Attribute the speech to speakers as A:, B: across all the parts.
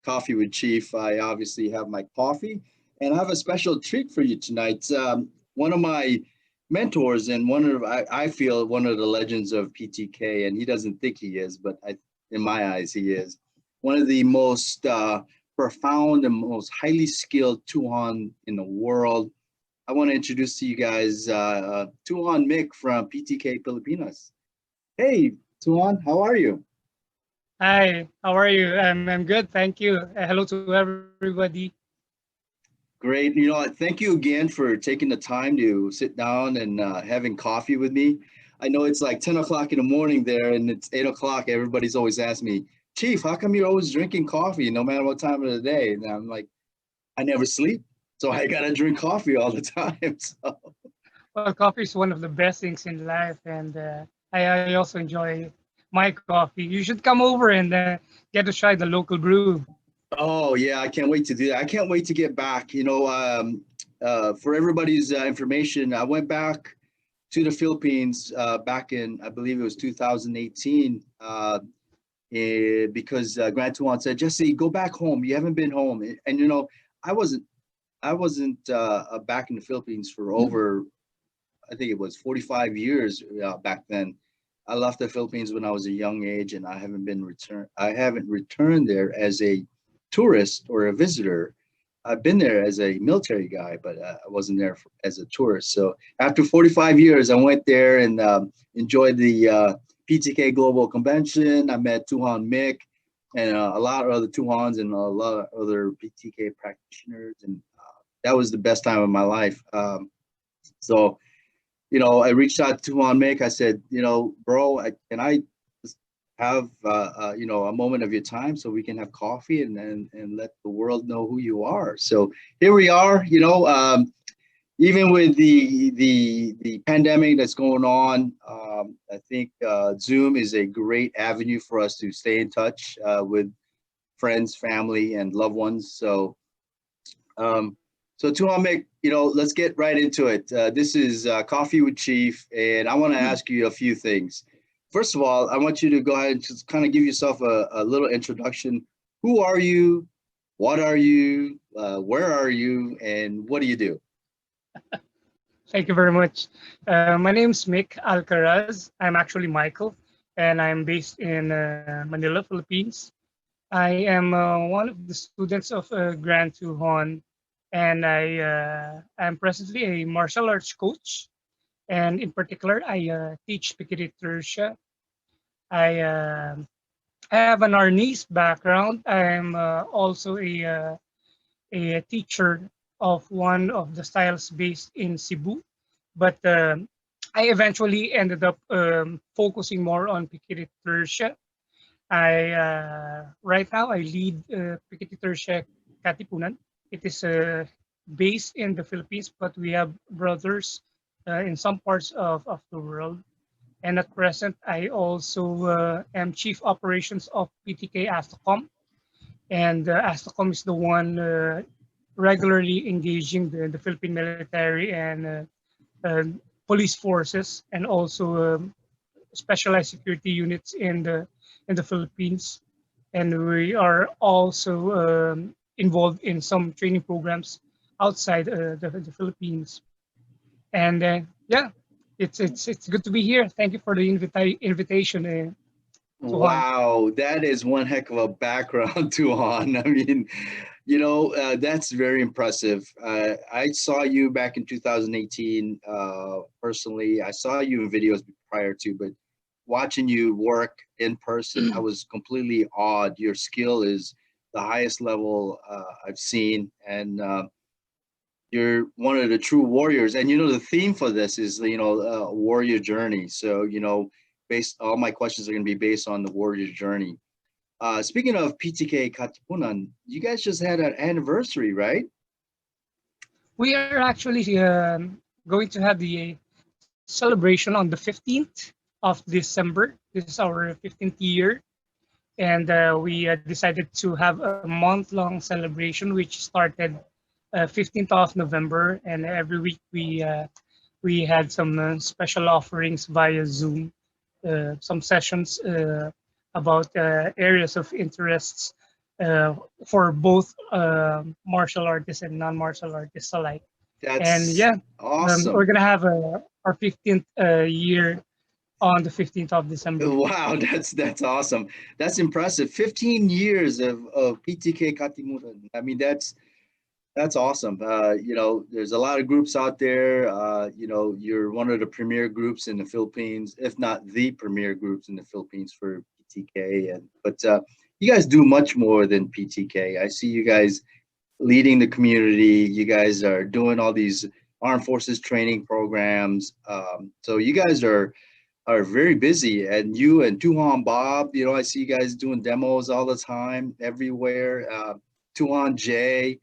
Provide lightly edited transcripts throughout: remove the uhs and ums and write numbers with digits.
A: Coffee with Chief. I obviously have my coffee, and I have a special treat for you tonight. One of my mentors and I feel one of the legends of PTK, and he doesn't think he is, but in my eyes, he is one of the most profound and most highly skilled Tuhon in the world. I want to introduce to you guys Tuhon Mick from PTK Pilipinas. Hey, Tuhon, how are you?
B: Hi, how are you? I'm good, thank you. Hello to everybody.
A: Great. Thank you again for taking the time to sit down and having coffee with me. I know it's like 10 o'clock in the morning there and it's 8 o'clock. Everybody's always asking me, Chief, how come you're always drinking coffee no matter what time of the day? And I'm like, I never sleep. So I got to drink coffee all the time. So,
B: Well, coffee is one of the best things in life, and I also enjoy my coffee. You should come over and get to try the local brew.
A: oh, yeah, I can't wait to do that. I can't wait to get back. For everybody's information, I went back to the Philippines back in, I believe it was 2018. Because Grant Tuan said, Jesse, go back home. You haven't been home. And I wasn't I wasn't back in the Philippines for over, I think it was 45 years back then. I left the Philippines when I was a young age, and I haven't returned there as a tourist or a visitor. I've been there as a military guy, but I wasn't there as a tourist. So after 45 years, I went there and enjoyed the PTK Global Convention. I met Tuhon Mick and a lot of other Tuhons and a lot of other PTK practitioners, and that was the best time of my life. So I reached out to Tuhon Mick. I said, bro, can I just have a moment of your time so we can have coffee and let the world know who you are. So here we are. Even with the pandemic that's going on, I think Zoom is a great avenue for us to stay in touch with friends, family, and loved ones. Um, so Tuhon Mick, let's get right into it. This is Coffee with Chief, and I want to ask you a few things. First of all, I want you to go ahead and just kind of give yourself a little introduction. Who are you? What are you? Where are you? And what do you do?
B: Thank you very much. My name's Mick Alcaraz. I'm actually Michael, and I'm based in Manila, Philippines. I am one of the students of Grand Tuhon, and I'm presently a martial arts coach. And in particular, I teach Pekiti Tirsia. I have an Arnis background. I'm also a teacher of one of the styles based in Cebu, but I eventually ended up focusing more on Pekiti Tirsia. I right now I lead Pekiti Tirsia Katipunan. It is based in the Philippines, but we have brothers in some parts of the world. And at present, I also am Chief Operations of PTK Astocom. And Astocom is the one regularly engaging the Philippine military and uh, police forces, and also specialized security units in the Philippines. And we are also involved in some training programs outside the Philippines. And yeah, it's good to be here. Thank you for the invitation, Tuhon.
A: Wow, that is one heck of a background, Tuhan. I mean, that's very impressive. I saw you back in 2018 personally. I saw you in videos prior to, but watching you work in person, I was completely awed. Your skill is the highest level I've seen, and you're one of the true warriors. And the theme for this is warrior journey. So based all my questions are going to be based on the warrior journey. Speaking of PTK Katipunan, you guys just had an anniversary, right?
B: We are actually going to have the celebration on the 15th of December. This is our 15th year, and we decided to have a month-long celebration, which started 15th of November, and every week we had some special offerings via Zoom, some sessions about areas of interests uh, for both martial artists and non-martial artists alike. And
A: That's
B: yeah, we're
A: awesome.
B: gonna have our 15th year on the 15th of December.
A: Wow, that's awesome. That's impressive. 15 years of PTK Katipunan. I mean, that's awesome. There's a lot of groups out there. You're one of the premier groups in the Philippines, if not the premier groups in the Philippines for PTK. But you guys do much more than PTK. I see you guys leading the community. You guys are doing all these armed forces training programs. So you guys are very busy, and you and Tuhon Bob, I see you guys doing demos all the time, everywhere. Tuhon J,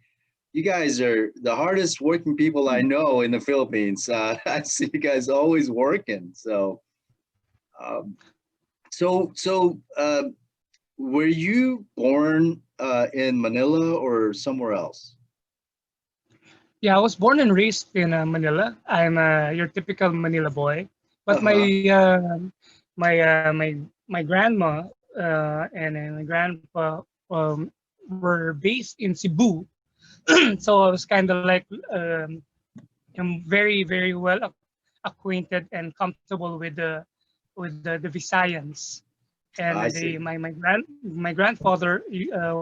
A: you guys are the hardest working people I know in the Philippines. I see you guys always working. Um, so were you born in Manila or somewhere else?
B: Yeah, I was born and raised in Manila. I'm your typical Manila boy, but my
A: Uh-huh.
B: my uh, my my grandma and my grandpa were based in Cebu, so I was kind of like I'm very well acquainted and comfortable with the Visayans. And
A: I see.
B: my grandfather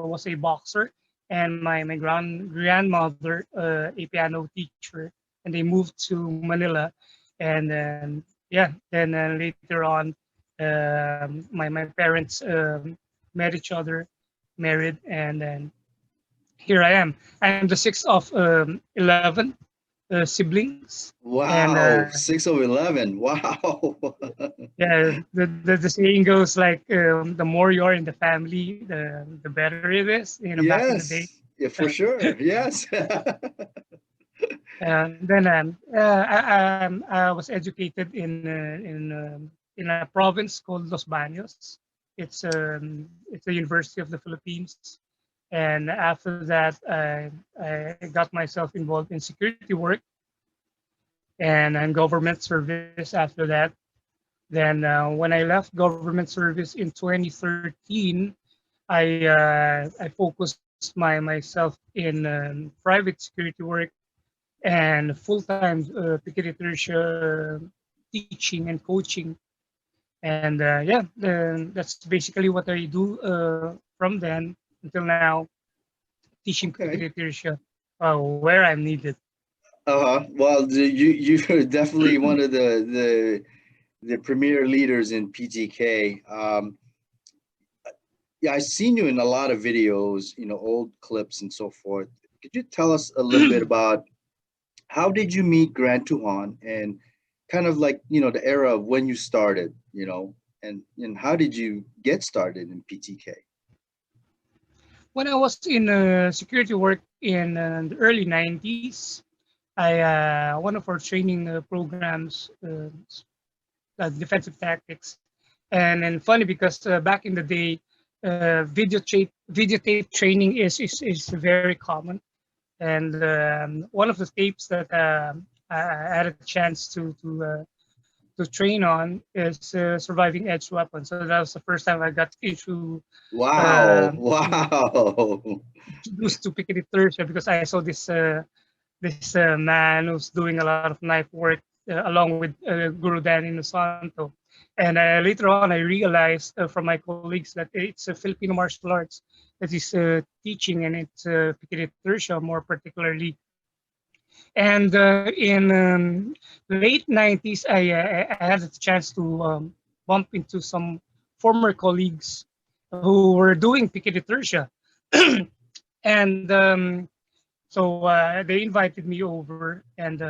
B: was a boxer, and my grandmother a piano teacher, and they moved to Manila, and then yeah, then later on, my parents met each other, married, and then here I am. I'm the sixth of 11 siblings, and
A: Wow, 6 of 11. Wow.
B: yeah, the saying goes like the more you are in the family, the better it is. You know, back in the day.
A: Yes, yeah, for sure. Yes.
B: And then I was educated in a province called Los Baños. It's a university of the Philippines. And after that, I got myself involved in security work and government service after that. Then when I left government service in 2013, I focused myself in private security work and full-time Pekiti Tirsia teaching and coaching. And yeah, that's basically what I do from then until now, teaching
A: Okay.
B: Pekiti Tirsia where I'm needed.
A: Well, you're definitely one of the premier leaders in PTK. Yeah, I've seen you in a lot of videos, old clips and so forth. Could you tell us a little bit about how did you meet Grant Tuhon and kind of like, the era of when you started, and how did you get started in PTK?
B: When I was in security work in the early 90s, I one of our training programs, defensive tactics, and funny because back in the day, videotape training is very common, and one of the tapes that I had a chance to train on is surviving edge weapons. So that was the first time I got
A: Wow.
B: you know,
A: Wow.
B: introduced to Pekiti Tirsia because I saw this man who's doing a lot of knife work along with Guru Dan Inosanto. And later on, I realized from my colleagues that it's a Filipino martial arts that is teaching, and it's Pekiti Tirsia more particularly. And in late 90s, I had a chance to bump into some former colleagues who were doing Pekiti Tirsia. And so they invited me over, and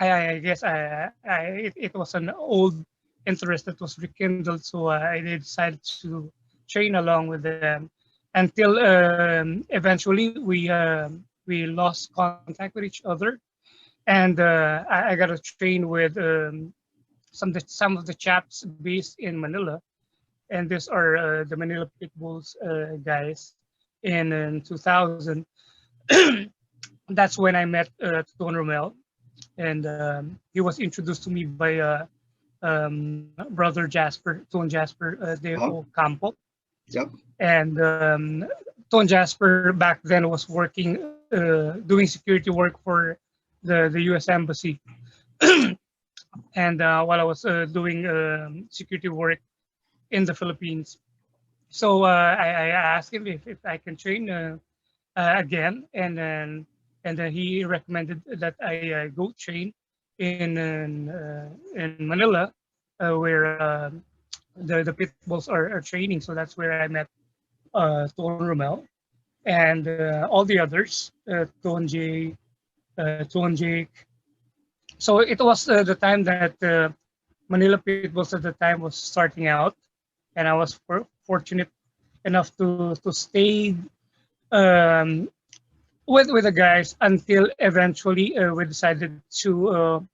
B: I guess it was an old interest that was rekindled, so I decided to train along with them until eventually we lost contact with each other, and I got to train with some of the chaps based in Manila, and these are the Manila Pitbulls guys in 2000. That's when I met Tuhon, and he was introduced to me by brother Jasper, Tuhon Jasper de
A: Uh-huh.
B: Ocampo.
A: Yep.
B: And Ton Jasper back then was working, doing security work for the U.S. Embassy. And while I was doing security work in the Philippines, so I asked him if I can train again, and then he recommended that I go train in Manila, where the pit bulls are training. So that's where I met Tuhon Romel and all the others, Tuhon J, Tuhon Jake. So it was the time that Manila Pit Bulls at the time was starting out, and I was fortunate enough to stay um, with the guys until eventually we decided to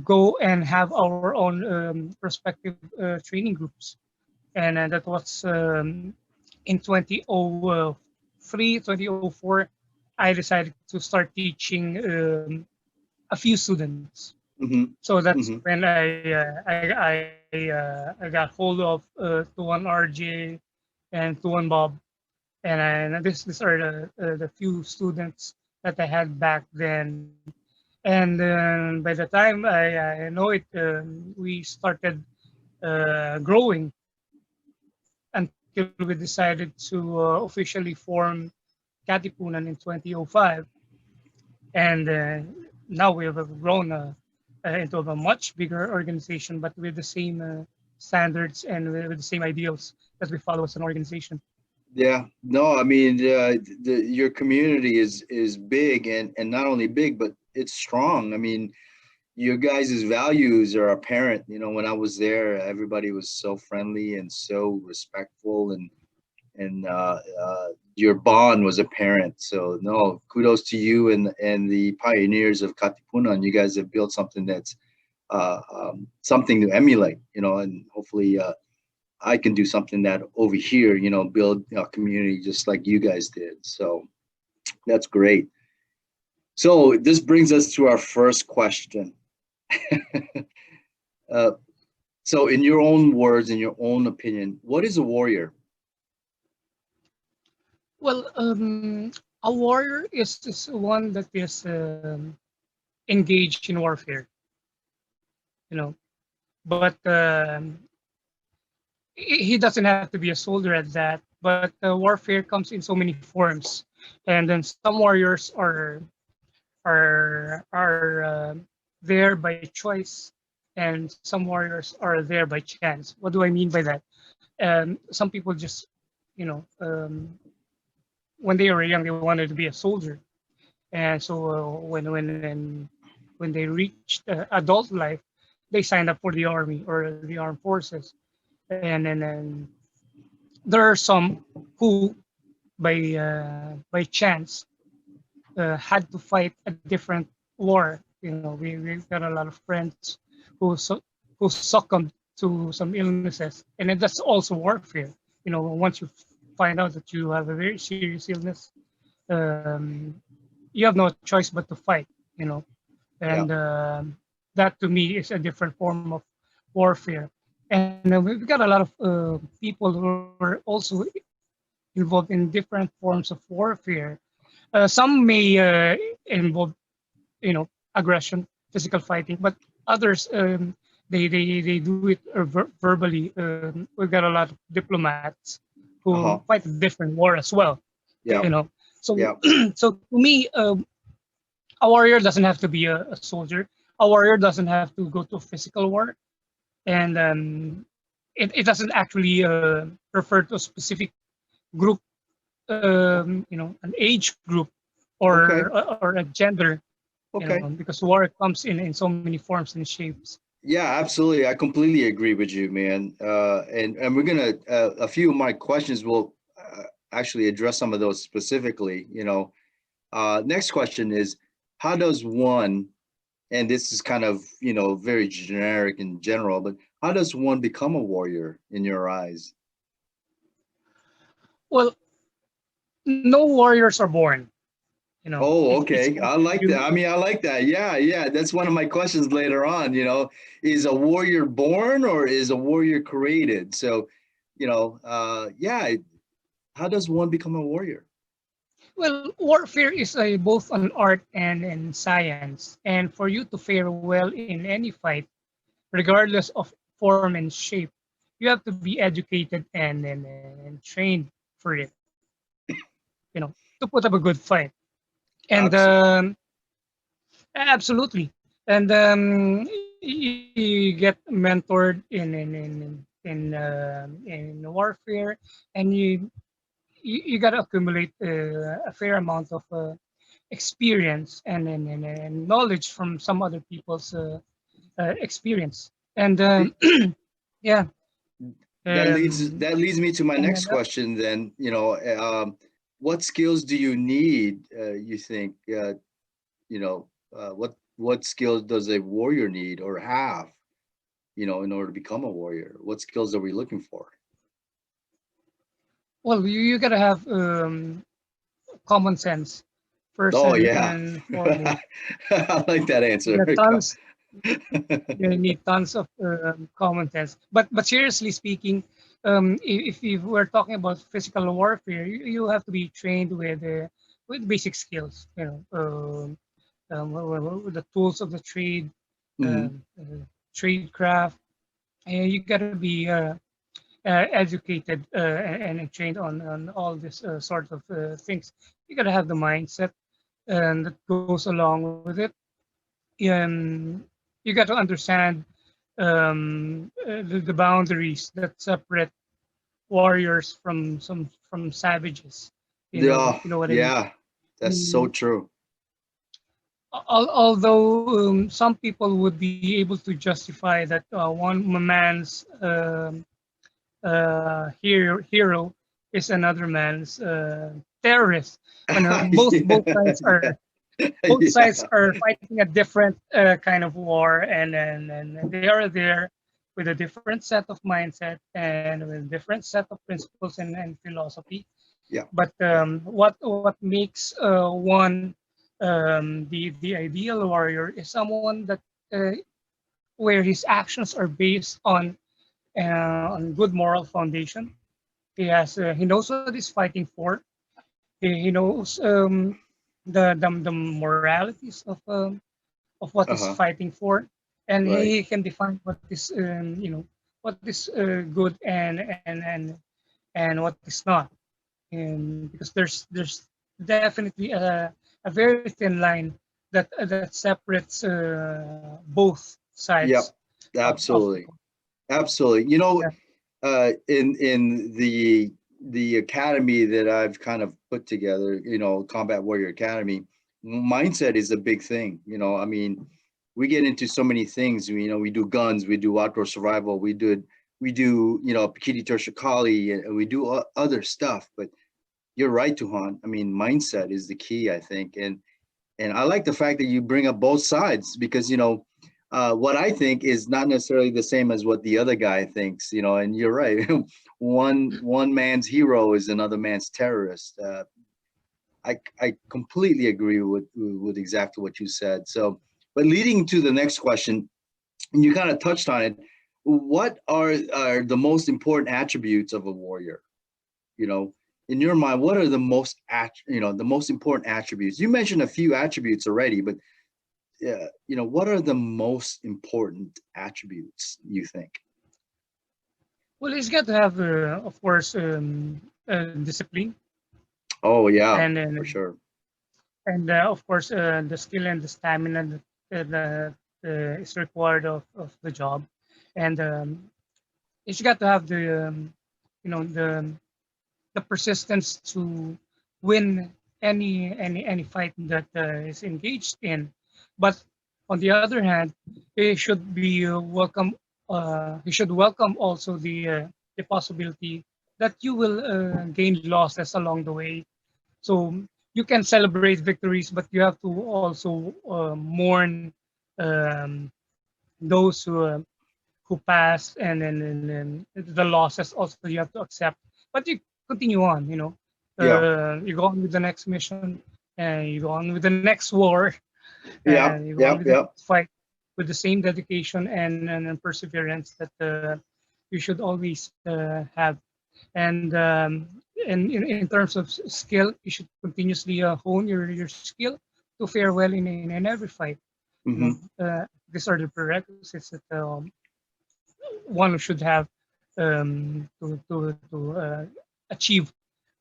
B: go and have our own respective training groups, and that was in 2003, 2004. I decided to start teaching a few students.
A: Mm-hmm.
B: So that's
A: Mm-hmm.
B: when I got hold of Tuan RJ and Tuan Bob, and these are the few students that I had back then. And by the time I know it, we started growing until we decided to officially form Katipunan in 2005, and now we have grown into a much bigger organization, but with the same standards and with the same ideals that we follow as an organization.
A: Yeah, no, I mean, your community is big, and not only big, but it's strong. I mean, your guys' values are apparent. You know, when I was there, everybody was so friendly and so respectful, and your bond was apparent. So no, kudos to you and the pioneers of Katipunan. You guys have built something that's something to emulate. You know, and hopefully I can do something that over here, you know, build a community just like you guys did. So that's great. So this brings us to our first question. uh, so, in your own words, in your own opinion, what is a warrior?
B: Well, a warrior is one that is engaged in warfare, you know, but he doesn't have to be a soldier at that. But warfare comes in so many forms, and then some warriors are there by choice, and some warriors are there by chance. What do I mean by that? Some people just, you know, when they were young, they wanted to be a soldier, and so when they reached adult life, they signed up for the army or the armed forces, and there are some who by chance had to fight a different war. You know, we've got a lot of friends who who succumbed to some illnesses, and then that's also warfare. You know, once you find out that you have a very serious illness, um, you have no choice but to fight. You know,
A: Yeah.
B: and that to me is a different form of warfare. And we've got a lot of people who are also involved in different forms of warfare. Some may involve, you know, aggression, physical fighting, but others they do it verbally. We've got a lot of diplomats who
A: Uh-huh.
B: fight a different war as well. You
A: Yeah.
B: know, so
A: Yeah.
B: so to me, a warrior doesn't have to be a soldier. A warrior doesn't have to go to a physical war, and it doesn't actually refer to a specific group, you know, an age group
A: Okay.
B: or a gender, you know,
A: Okay.
B: because war comes in so many forms and shapes.
A: Yeah, absolutely. I completely agree with you, man. And we're gonna a few of my questions will actually address some of those specifically. You know, next question is, how does one, and this is kind of, you know, very generic in general, but how does one become a warrior in your eyes?
B: Well, no warriors are born. You know,
A: Oh,
B: it's
A: okay. I like that. I mean, I like that. Yeah, yeah. That's one of my questions later on. You know, is a warrior born or is a warrior created? So, yeah, how does one become a warrior?
B: Well, warfare is both an art and science, and for you to fare well in any fight, regardless of form and shape, you have to be educated and trained for it. You know, to put up a good fight. And
A: Absolutely.
B: absolutely, and you get mentored in warfare, and you got to accumulate a fair amount of experience and knowledge from some other people's experience. And yeah,
A: That leads me to my next
B: and
A: question then. What skills do you need, you think, what skills does a warrior need or have, in order to become a warrior? What skills are we looking for?
B: well, you got to have common sense first
A: Oh yeah.
B: and foremost.
A: I like that
B: You
A: answer.
B: got tons. You need tons of common sense. But seriously speaking, if you were talking about physical warfare, you have to be trained with basic skills. The tools of the trade,
A: Mhm.
B: tradecraft. You got to be educated and trained on all this sort of things. You got to have the mindset and that goes along with it. You got to understand the boundaries that separate warriors from savages.
A: Yeah,
B: You know what I mean.
A: yeah, that's so
B: Mm,
A: true.
B: Although some people would be able to justify that one man's hero is another man's terrorist. When both sides
A: Yeah,
B: are fighting a different kind of war, and they are there with a different set of mindset and with a different set of principles and philosophy.
A: yeah,
B: But
A: yeah.
B: what makes one the ideal warrior is someone that where his actions are based on good moral foundation. He knows what he's fighting for. He knows the moralities of what he's
A: Uh-huh.
B: fighting for, and
A: Right.
B: he can define what is what is good and what is not, and because there's definitely a very thin line that separates both sides
A: Yep.
B: of the
A: Absolutely.
B: coin.
A: Absolutely.
B: Yeah.
A: In the academy that I've kind of put together, Combat Warrior Academy, mindset is a big thing. I mean, we get into so many things. We do guns, we do outdoor survival, we do Pekiti Tirsia, and we do other stuff. But you're right, Tuhon. I mean, mindset is the key, I think, and I like the fact that you bring up both sides because what I think is not necessarily the same as what the other guy thinks. And you're right. One man's hero is another man's terrorist. I completely agree with exactly what you said. So, but leading to the next question, and you kind of touched on it. What are the most important attributes of a warrior? you know in your mind, what are the most important attributes? You mentioned a few attributes already, but what are the most important attributes you think?
B: Well, he's got to have, of course, discipline,
A: Oh yeah,
B: and
A: for
B: and,
A: sure.
B: and of course, the skill and the stamina that is required of the job, and he's got to have you know, the persistence to win any fight that is engaged in. But on the other hand, he should be welcome. He should welcome also the possibility that you will gain losses along the way. So you can celebrate victories, but you have to also mourn um, those who passed, and the losses also you have to accept. But you continue on,
A: Yeah,
B: you go on with the next mission, and you go on with the next war,
A: yeah,
B: and you go on
A: yeah,
B: with the
A: yeah.
B: next fight with the same dedication and perseverance that you should always have And in terms of skill, you should continuously hone your skill to fare well in every fight. You know,
A: Hmm.
B: these are the prerequisites that one should have to achieve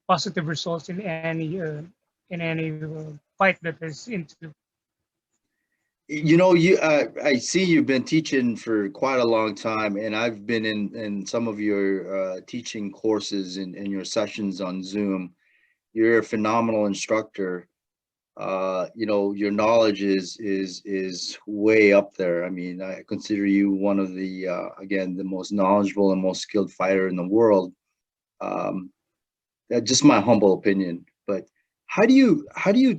B: positive results in any fight that is into.
A: You know, I see you've been teaching for quite a long time, and I've been in some of your teaching courses and your sessions on Zoom. You're a phenomenal instructor. You know, your knowledge is way up there. I mean, I consider you one of the again, the most knowledgeable and most skilled fighter in the world. Um, that's just my humble opinion. But how do you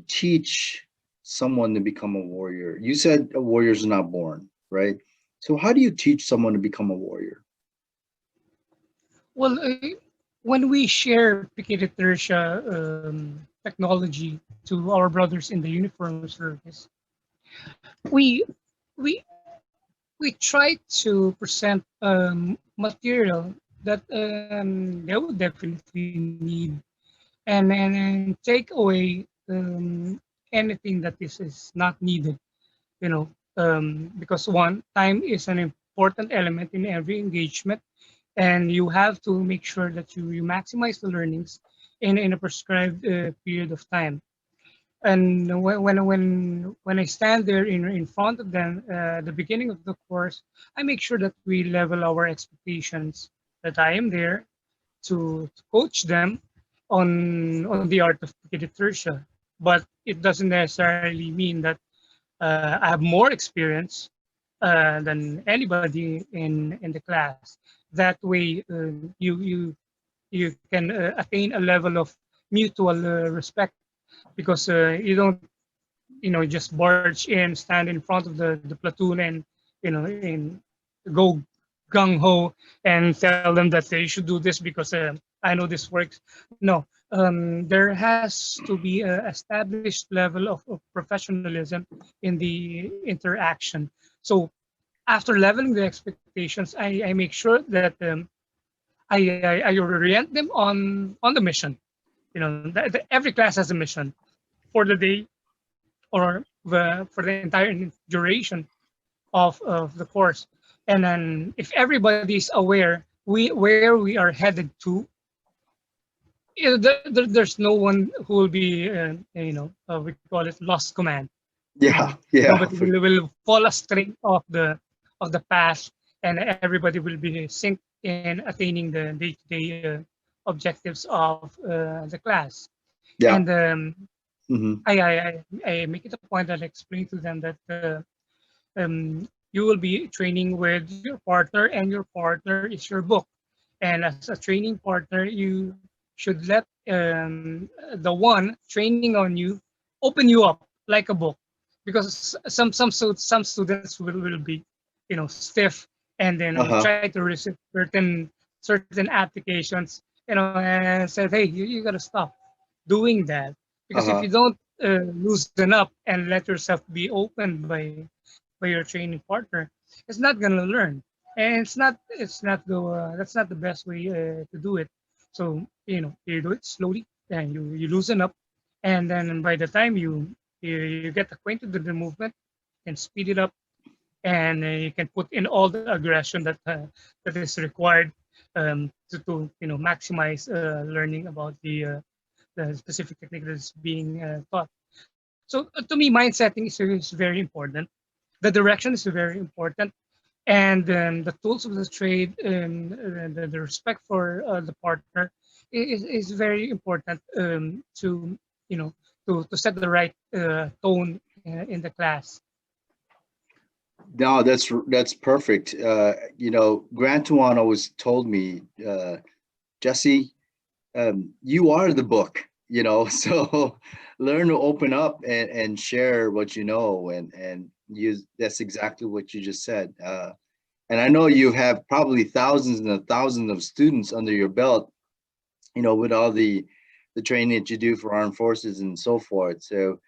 A: teach someone to become a warrior? You said a warrior's not born, right? So how do you teach someone to become a warrior?
B: Well, when we share Pekiti Tirsia technology to our brothers in the uniform service, we we we try to present material that they would definitely need, and take away anything that is not needed. You know, because one, time is an important element in every engagement, and you have to make sure that you maximize the learnings in a prescribed period of time. And when I stand there in front of them, the beginning of the course, I make sure that we level our expectations. That I am there to coach them on the art of Pekiti, but it doesn't necessarily mean that I have more experience than anybody in the class. That way, you can attain a level of mutual respect, because you don't, just barge in, stand in front of the platoon, and and go gung ho and tell them that they should do this because I know this works. No, there has to be a established level of professionalism in the interaction. So after leveling the expectations, I make sure that I orient them on the mission. Every class has a mission for the day, or for the entire duration of the course. And then if everybody is aware where we are headed to, there's no one who will be, we call it lost command.
A: Yeah, yeah,
B: Nobody
A: for
B: will fall astray of the path, and everybody will be synced in attaining the day-to-day objectives of the class. And
A: yeah. Hmm.
B: I make it a point that I explain to them that you will be training with your partner, and your partner is your book. And as a training partner, you should let the one training on you open you up like a book, because some students will be, stiff, and then will
A: Uh-huh.
B: try to receive certain applications, and said, hey, you gotta stop doing that, because if
A: Uh-huh.
B: you don't loosen up and let yourself be opened by your training partner, it's not gonna learn, and it's not that's not the best way to do it. So you do it slowly, and you loosen up, and then by the time you get acquainted with the movement, you can speed it up, and you can put in all the aggression that is required to maximize learning about the specific technique that is being taught. So to me, mind setting is very important. The direction is very important, and the tools of the trade, and the respect for the partner is very important, to to set the right tone in the class.
A: No, that's perfect. You know, Grant Tuan always told me, Jesse, you are the book, you know, so learn to open up and share what you know, and use that's exactly what you just said. And I know you have probably thousands and thousands of students under your belt, you know, with all the training that you do for armed forces and so forth. So,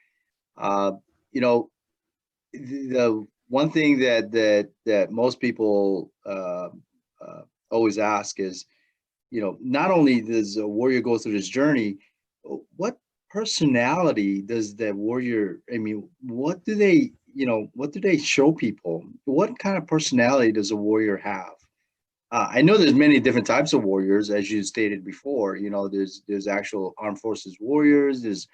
A: uh, you know, the one thing that most people always ask is, not only does a warrior go through this journey, what personality does that warrior, I mean, what do they show people? What kind of personality does a warrior have? I know there's many different types of warriors, as you stated before. There's actual armed forces warriors. There's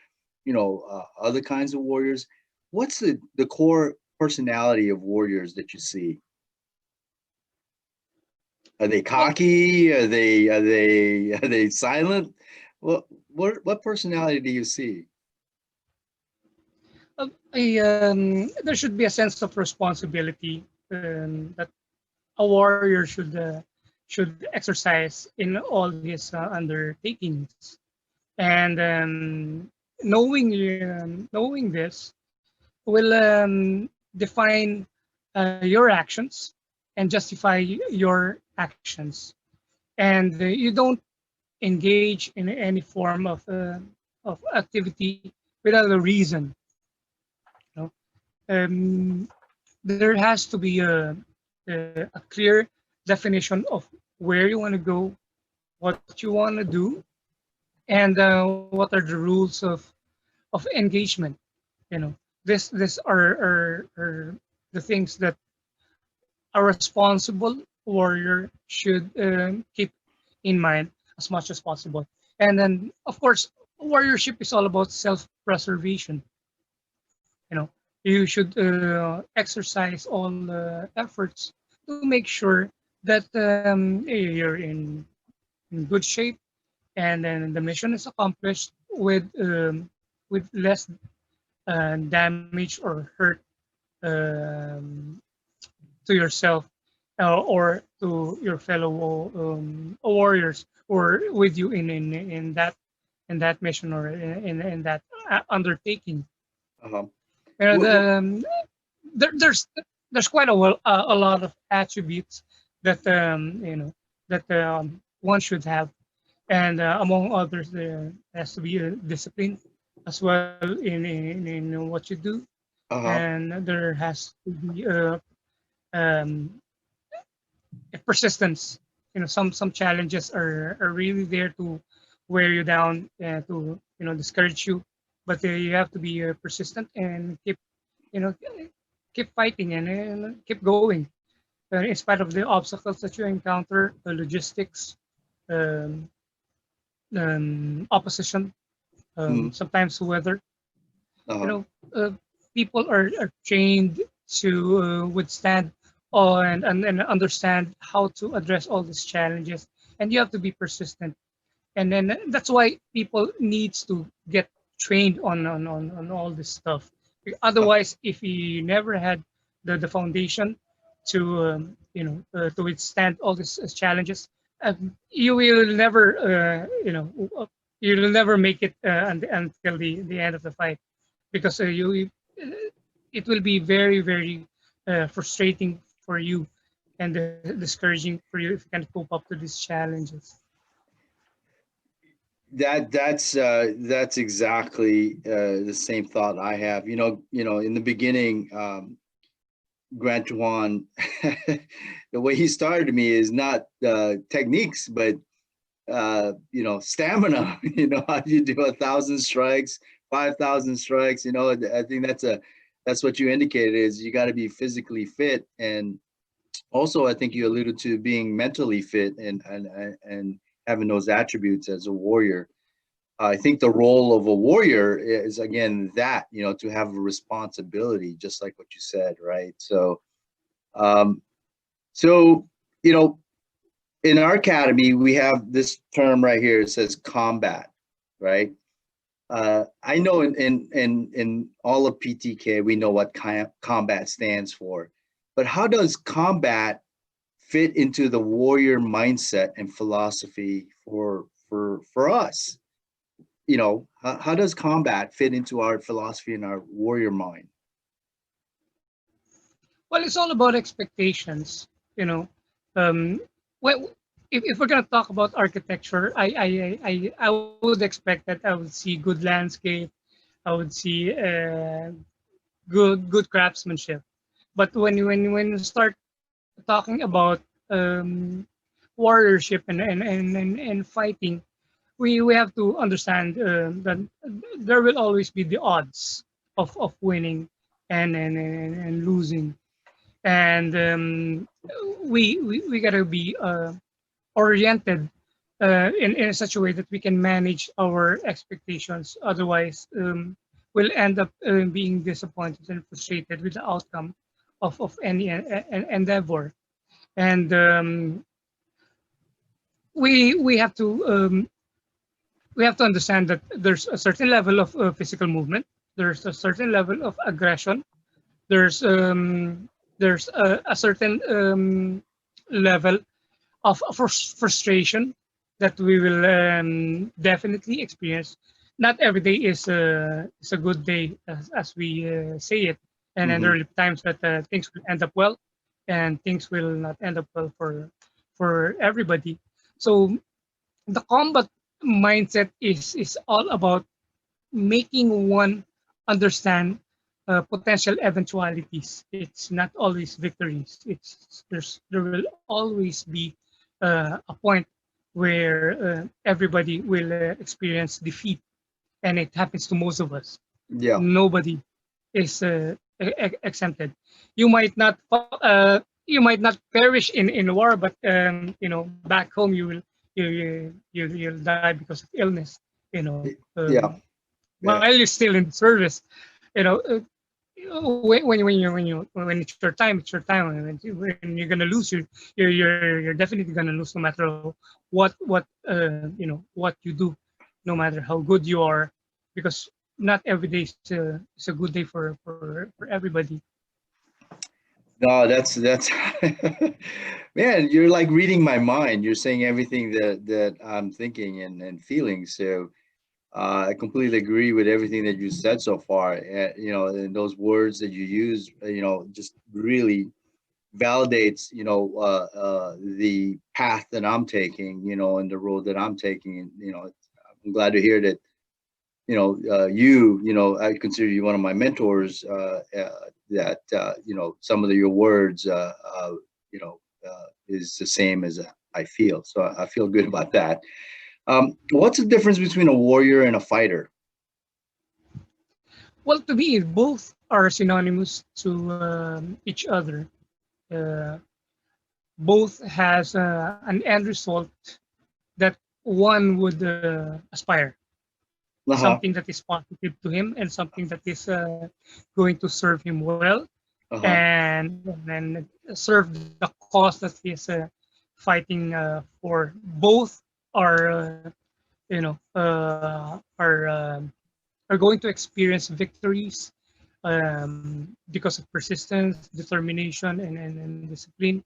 A: other kinds of warriors. What's the core personality of warriors that you see? Are they
B: Well,
A: cocky? Are they silent? What personality do you see?
B: there should be a sense of responsibility that a warrior should exercise in all his undertakings. And knowing this will define your actions and justify your actions. And you don't engage in any form of activity without a reason. You know? There has to be a clear definition of where you want to go, what you want to do, and what are the rules of engagement. You know, this are the things that a responsible warrior should keep in mind as much as possible. And then, of course, warriorship is all about self-preservation. You know, you should exercise all efforts to make sure that you're in good shape, and then the mission is accomplished with less damage or hurt um, to yourself or to your fellow warriors or with you in that mission or in that undertaking.
A: Uh-huh.
B: You know,
A: What, what,
B: there's quite a lot of attributes that that one should have, and among others, there has to be a discipline as well in what you do,
A: uh-huh.
B: and there has to be um, a persistence. You know, some challenges are really there to wear you down and to discourage you, but you have to be persistent and keep you know keep fighting and keep going in spite of the obstacles that you encounter, the logistics, um, opposition,
A: Mhm.
B: sometimes weather. You
A: Uh-huh.
B: know, people are trained to withstand and understand how to address all these challenges, and you have to be persistent. And then that's why people needs to get trained on all this stuff.
A: Uh,
B: Otherwise, if you never had the foundation to to withstand all these challenges, you will never you'll never make it until the end of the fight, because it will be very very frustrating for you and discouraging for you if you can't cope up to these challenges.
A: that's exactly the same thought I have. In the beginning, Grant Juan, the way he started me is not techniques, but stamina. How do you do 1,000 strikes, 5,000 strikes? I think that's what you indicated, is you got to be physically fit, and also I think you alluded to being mentally fit, and having those attributes as a warrior. I think the role of a warrior is, again, that, to have a responsibility, just like what you said, right? Um, so, you know, in our academy, we have this term right here. It says combat, right? I know in all of PTK, we know what combat stands for, but how does combat fit into the warrior mindset and philosophy for us? How does combat fit into our philosophy and our warrior mind?
B: Well, it's all about expectations, you know. Um, well, if we're gonna talk about architecture, I would expect that I would see good landscape, I would see good craftsmanship. But when you start talking about um, warriorship and fighting, we have to understand that there will always be the odds of winning and losing, and we gotta be oriented in such a way that we can manage our expectations. Otherwise, we'll end up being disappointed and frustrated with the outcome of any endeavor. And we have to understand that there's a certain level of physical movement. There's a certain level of aggression. There's a certain level of frustration that we will definitely experience. Not every day is a good day, as we say it, and then there
A: Hmm.
B: will be times that things will end up well, and things will not end up well for everybody. So the combat mindset is all about making one understand potential eventualities. It's not always victories. There will always be a point where everybody will experience defeat, and it happens to most of us.
A: Yeah.
B: Nobody is exempted. You might not you might not perish in war, but back home you'll die because of illness.
A: Yeah.
B: While
A: Yeah.
B: you're still in service, you know, uh, when it's your time, it's your time. When you're gonna lose, you're definitely gonna lose, no matter what you do, no matter how good you are, because not every day is a good day for everybody.
A: No, that's man, you're like reading my mind. You're saying everything that I'm thinking and feeling. So I completely agree with everything that you said so far. And those words that you use, just really validates, the path that I'm taking, and the road that I'm taking. And, I'm glad to hear that, I consider you one of my mentors, that, some of your words, is the same as I feel. So I feel good about that. What's the difference between a warrior and a fighter?
B: Well, to me, both are synonymous to each other. Uh, Both has an end result that one would aspire,
A: Uh-huh.
B: something that is positive to him and something that is going to serve him well,
A: Uh-huh.
B: and serve the cause that he is fighting for. Both are are going to experience victories because of persistence, determination, and discipline.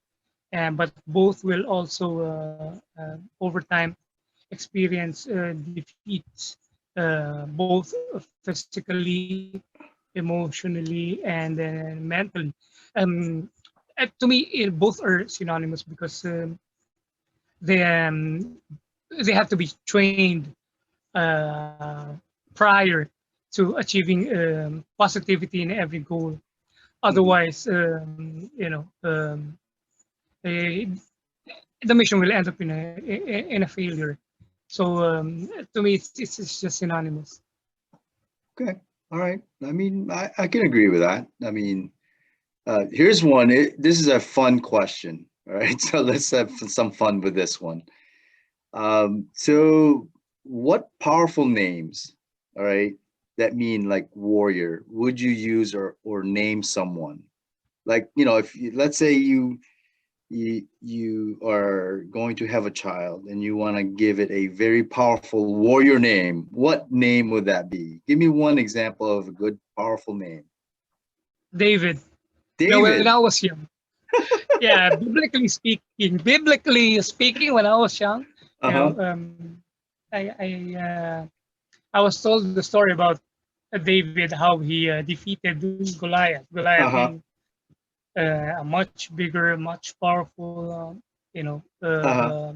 B: But both will also over time experience defeats, both physically, emotionally, and mentally. Um, to me, both are synonymous because they um, they have to be trained uh, prior to achieving positivity in every goal.
A: Hmm.
B: Otherwise, eh, the mission will end up in a failure. So to me, it's just synonymous.
A: Okay. All right. I mean, I can agree with that. I mean, here's one. This is a fun question. All right. So let's have some fun with this one. So what powerful names, all right, that mean like warrior, would you use or name someone? Like, if let's say you are going to have a child and you want to give it a very powerful warrior name, what name would that be? Give me one example of a good powerful name.
B: David, when I
A: David.
B: was young, yeah, biblically speaking, when I was young, you know,
A: Uh-huh.
B: I I, uh, I was told the story about David, how he defeated Goliath. Goliath
A: Uh-huh.
B: being a much bigger, much powerful,
A: Uh-huh.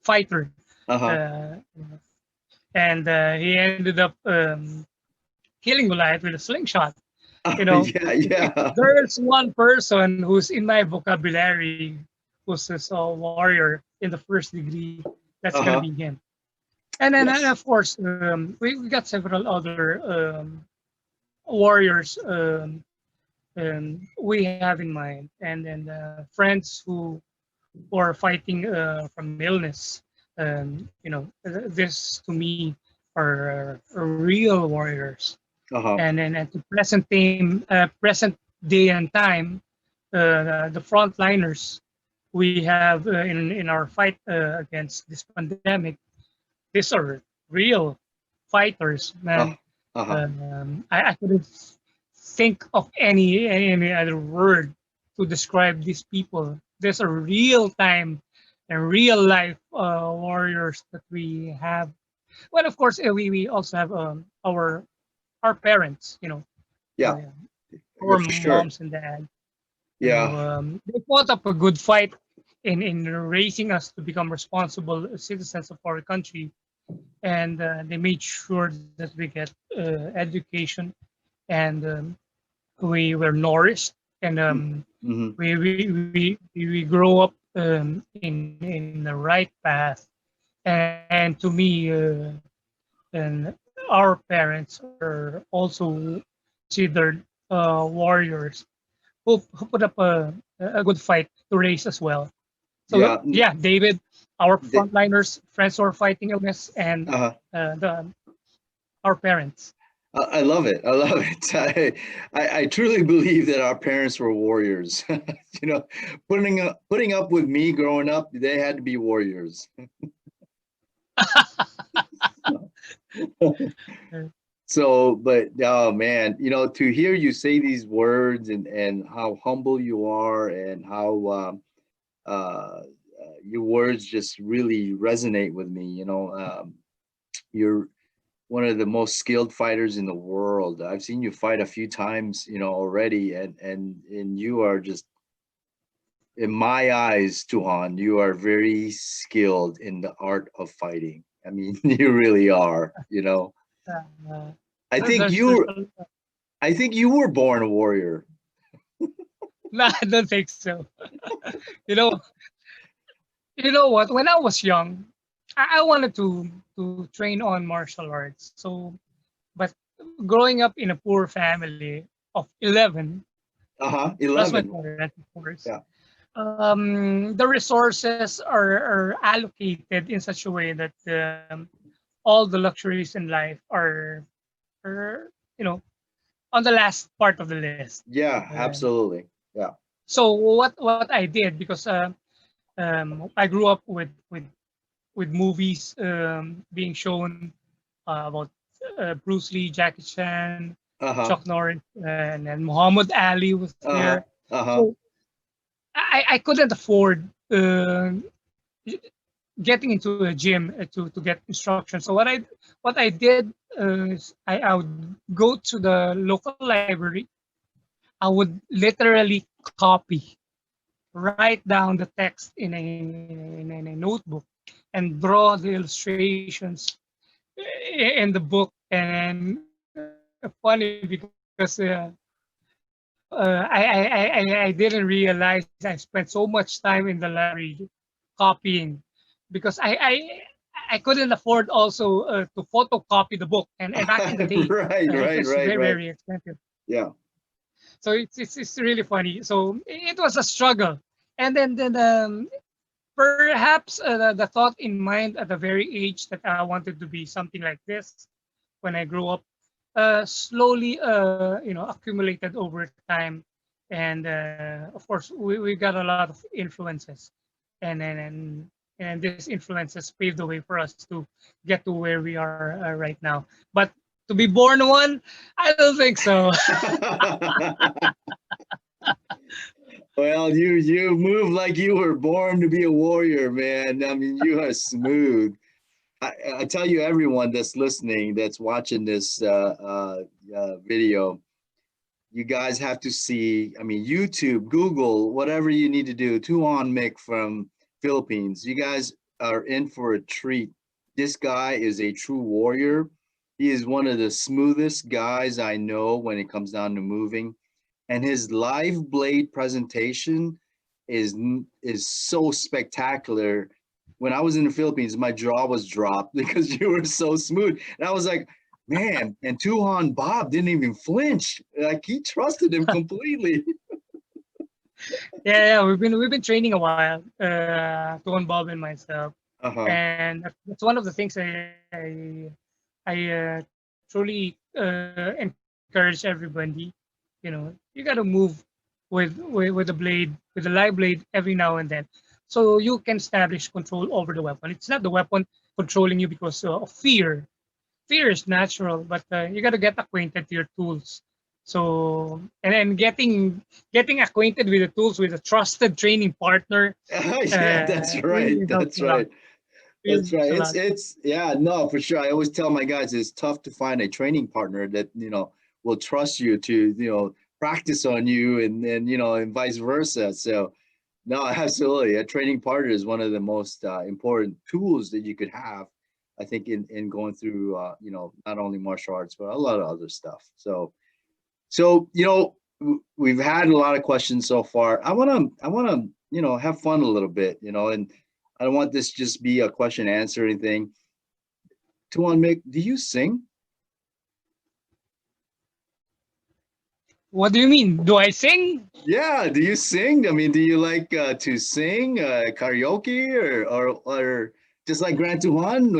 B: fighter,
A: Uh-huh.
B: uh, and he ended up killing Goliath with a slingshot.
A: Oh,
B: You know,
A: yeah,
B: if
A: yeah.
B: there's one person who's in my vocabulary closest warrior in the first degree, that's gonna
A: Uh-huh.
B: be him. And then
A: Yes.
B: of course, we got several other warriors we have in mind, and then friends who are fighting from illness. This to me are real warriors.
A: Uh-huh.
B: And to present day and time, the frontliners we have in our fight against this pandemic, these are real fighters,
A: Uh,
B: man.
A: uh-huh.
B: I couldn't think of any other word to describe these people. These are real time and real life warriors that we have. Well, of course, we also have our parents,
A: Yeah,
B: uh,
A: yeah,
B: our
A: for sure.
B: moms and dad.
A: Yeah.
B: They fought up a good fight in raising us to become responsible citizens of our country, and they made sure that we get education, and we were nourished, and
A: Mm-hmm.
B: we grow up in the right path. And to me, and our parents are also considered warriors who put up a good fight to raise as well. So
A: Yeah.
B: yeah, David, our
A: The,
B: frontliners, friends who are fighting illness, and
A: uh-huh.
B: our parents.
A: I love it. I love it. I truly believe that our parents were warriors. You know, putting up with me growing up, they had to be warriors. So, but oh man, to hear you say these words and how humble you are and how your words just really resonate with me. You're one of the most skilled fighters in the world. I've seen you fight a few times, already, and you are just, in my eyes, Tuhon, you are very skilled in the art of fighting. I mean, you really are.
B: Uh,
A: I think
B: there's
A: you, I think you were born a warrior.
B: no, I don't think so. You know, you know what? When I was young, I wanted to train on martial arts. So, but growing up in a poor family of 11,
A: Uh-huh.
B: plus my
A: 11.
B: parents, of course,
A: Yeah.
B: the resources are allocated in such a way that all the luxuries in life are on the last part of the list.
A: Yeah,
B: Um,
A: absolutely. Yeah.
B: so what I did, because I grew up with movies being shown about Bruce Lee, Jackie Chan,
A: Uh-huh.
B: Chuck Norris, and then Muhammad Ali was there.
A: Uh-huh. Uh-huh.
B: So I couldn't afford getting into a gym to get instruction. So what I did is I would go to the local library. I would literally copy, write down the text in a notebook, and draw the illustrations in the book. And funny because I didn't realize I spent so much time in the library copying, because I couldn't afford also to photocopy the book, and back in the day
A: Right,
B: it
A: right,
B: was
A: right, right.
B: very expensive.
A: Yeah.
B: So it's really funny. So it was a struggle, and then perhaps the thought in mind at a very age that I wanted to be something like this when I grew up, slowly accumulated over time, and of course we got a lot of influences, and these influences paved the way for us to get to where we are right now. But to be born one, I don't think so.
A: Well, you move like you were born to be a warrior, man. I mean, you are smooth. I tell you, everyone that's listening, that's watching this video, you guys have to see. I mean, YouTube, Google, whatever you need to do. Tuhon Mick from Philippines. You guys are in for a treat. This guy is a true warrior. He is one of the smoothest guys I know when it comes down to moving. And his live blade presentation is so spectacular. When I was in the Philippines, my jaw was dropped because you were so smooth. And I was like, man, and Tuhon Bob didn't even flinch. Like he trusted him completely.
B: Yeah, we've been training a while, Tuhon, Bob, and myself,
A: Uh-huh.
B: and that's one of the things I truly encourage everybody. You got to move with the blade, with the live blade every now and then, so you can establish control over the weapon. It's not the weapon controlling you because of fear. Fear is natural, but you got to get acquainted to your tools. So, and then getting acquainted with the tools with a trusted training partner
A: Yeah, that's right.
B: really helps
A: That's
B: a lot.
A: right.
B: Really
A: That's
B: helps
A: right.
B: a lot.
A: It's yeah, no, for sure. I always tell my guys it's tough to find a training partner that, will trust you to, practice on you and vice versa. So no, absolutely. A training partner is one of the most important tools that you could have, I think, in going through, not only martial arts, but a lot of other stuff. So, we've had a lot of questions so far. I want to, have fun a little bit, and I don't want this just be a question answer anything. Tuan Mick, do you sing?
B: What do you mean? Do I sing?
A: Yeah, do you sing? I mean, do you like to sing karaoke or just like Grant Tuhan